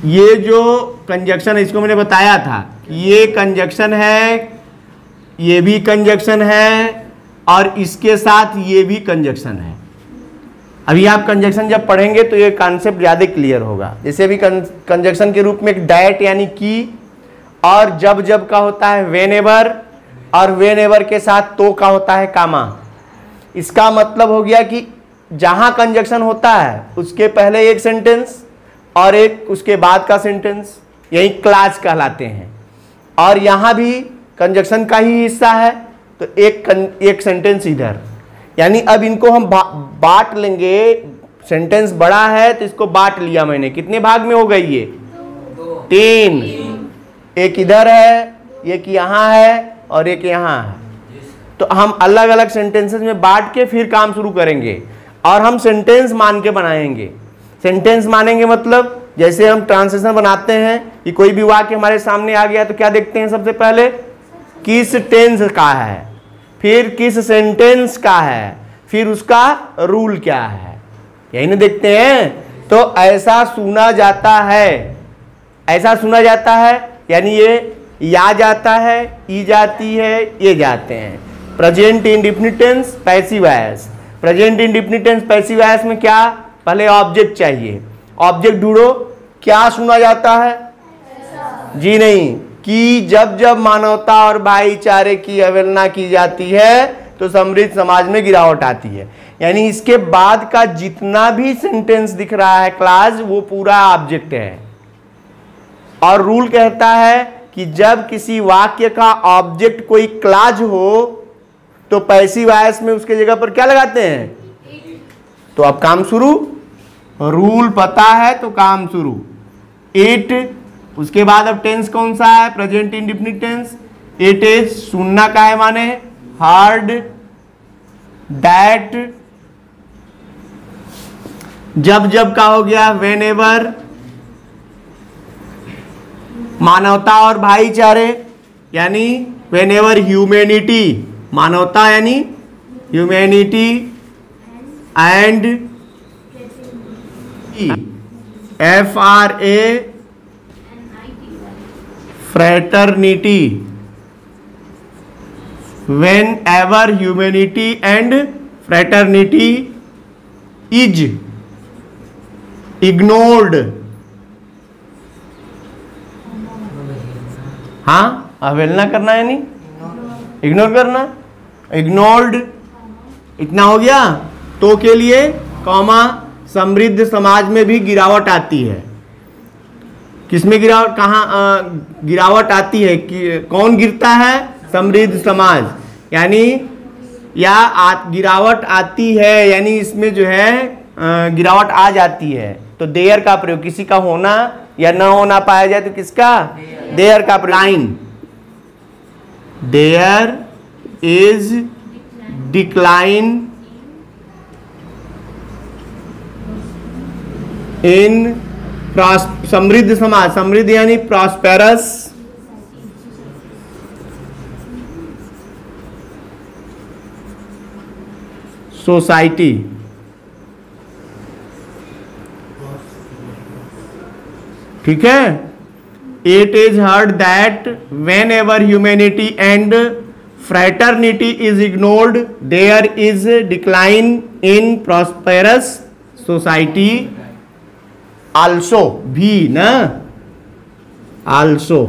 ये जो कंजक्शन है इसको मैंने बताया था, ये कंजक्शन है, ये भी कंजक्शन है, और इसके साथ ये भी कंजक्शन है। अभी आप कंजक्शन जब पढ़ेंगे तो ये कॉन्सेप्ट ज़्यादा क्लियर होगा। जैसे अभी कंजक्शन के रूप में एक दैट यानी कि, और जब जब का होता है व्हेनेवर, और व्हेनेवर के साथ तो का होता है कामा। इसका मतलब हो गया कि जहां कंजक्शन होता है उसके पहले एक सेंटेंस और एक उसके बाद का सेंटेंस, यही क्लाज कहलाते हैं। और यहां भी कंजक्शन का ही हिस्सा है तो एक सेंटेंस इधर, यानी अब इनको हम बांट लेंगे। सेंटेंस बड़ा है तो इसको बांट लिया मैंने, कितने भाग में हो गई ये? 3। एक इधर है, एक यहाँ है और एक यहाँ है। तो हम अलग अलग सेंटेंसेस में बांट के फिर काम शुरू करेंगे और हम सेंटेंस मान के बनाएंगे। सेंटेंस मानेंगे मतलब जैसे हम ट्रांसलेशन बनाते हैं कि कोई भी वाक्य हमारे सामने आ गया तो क्या देखते हैं सबसे पहले, किस टेंस का है, फिर किस सेंटेंस का है, फिर उसका रूल क्या है, यही ना देखते हैं। तो ऐसा सुना जाता है, ऐसा सुना जाता है, यानी ये या जाता है, ई जाती है, ये जाते हैं। Present indefinite tense, passive voice. Present indefinite tense passive voice में क्या, पहले ऑब्जेक्ट चाहिए। ऑब्जेक्ट ढूंढो, क्या सुना जाता है? जी नहीं, कि जब जब मानवता और भाईचारे की अवहेलना की जाती है तो समृद्ध समाज में गिरावट आती है। यानी इसके बाद का जितना भी सेंटेंस दिख रहा है क्लास, वो पूरा ऑब्जेक्ट है। और रूल कहता है कि जब किसी वाक्य का ऑब्जेक्ट कोई क्लाज हो तो पैसिव वॉइस में उसके जगह पर क्या लगाते हैं? तो अब काम शुरू, रूल पता है तो काम शुरू। इट, उसके बाद अब टेंस कौन सा है? Present indefinite tense. It is, सुनना का है माने हार्ड, दैट, जब जब का हो गया व्हेनेवर, मानवता और भाईचारे यानी व्हेनेवर ह्यूमैनिटी, मानवता यानी humanity, and FRA fraternity, whenever humanity and fraternity is ignored। हाँ, अवहेलना करना यानी इग्नोर करना, इग्नोर्ड, इतना हो गया। तो के लिए कॉमा, समृद्ध समाज में भी गिरावट आती है। किसमें गिरावट, कहाँ गिरावट आती है कि कौन गिरता है? समृद्ध समाज, यानी गिरावट आती है, यानी इसमें जो है गिरावट आ जाती है। तो देयर का प्रयोग, किसी का होना या न होना पाया जाए तो किसका? देयर का प्रयोग। Line, there is decline in समृद्ध समाज, समृद्ध यानी प्रॉस्पेरस सोसाइटी। ठीक है। It is heard that whenever humanity and fraternity is ignored there is decline in prosperous society. Also भी ना, आल्सो